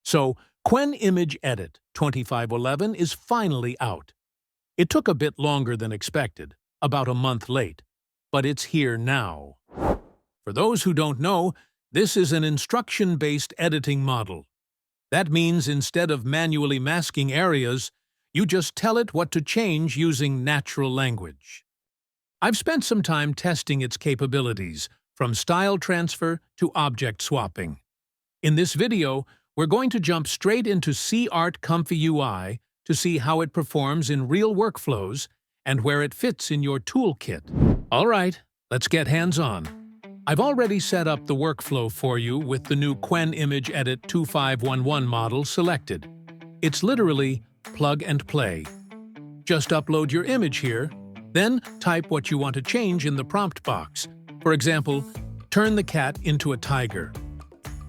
So, Qwen Image Edit 2511 is finally out. It took a bit longer than expected, about a month late, but it's here now. For those who don't know, this is an instruction-based editing model. That means instead of manually masking areas, you just tell it what to change using natural language. I've spent some time testing its capabilities, from style transfer to object swapping. In this video, we're going to jump straight into seaart Comfy UI to see how it performs in real workflows and where it fits in your toolkit. All right, let's get hands-on. I've already set up the workflow for you with the new Qwen Image Edit 2511 model selected. It's literally plug and play. Just upload your image here, then type what you want to change in the prompt box. For example, turn the cat into a tiger.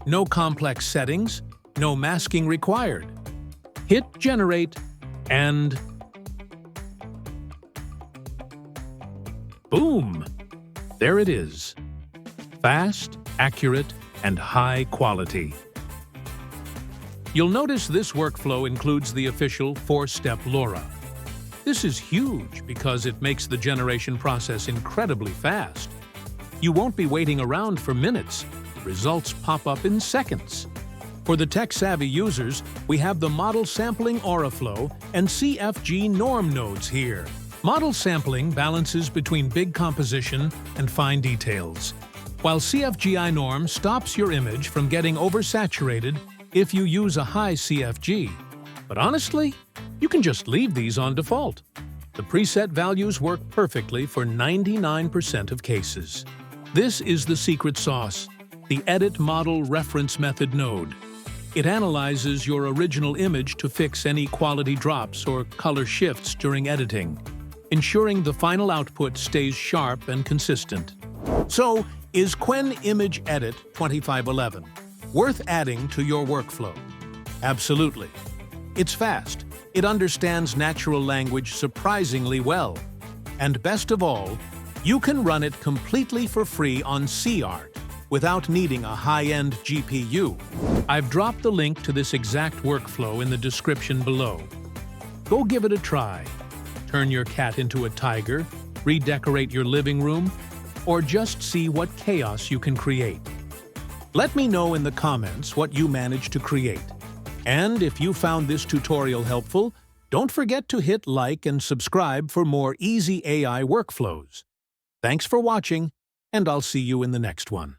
No complex settings, no masking required. Hit Generate and boom! There it is. Fast, accurate, and high quality. You'll notice this workflow includes the official 4-step LoRa. This is huge because it makes the generation process incredibly fast. You won't be waiting around for minutes. The results pop up in seconds. For the tech-savvy users, we have the Model Sampling Auraflow and CFG Norm nodes here. Model sampling balances between big composition and fine details, while CFGI Norm stops your image from getting oversaturated if you use a high CFG. But honestly, you can just leave these on default. The preset values work perfectly for 99% of cases. This is the secret sauce, the Edit Model Reference Method node. It analyzes your original image to fix any quality drops or color shifts during editing, ensuring the final output stays sharp and consistent. So, is Qwen Image Edit 2511 worth adding to your workflow? Absolutely. It's fast, it understands natural language surprisingly well, and best of all, you can run it completely for free on seaart without needing a high-end GPU. I've dropped the link to this exact workflow in the description below. Go give it a try. Turn your cat into a tiger, redecorate your living room, or just see what chaos you can create. Let me know in the comments what you managed to create. And if you found this tutorial helpful, don't forget to hit like and subscribe for more easy AI workflows. Thanks for watching, and I'll see you in the next one.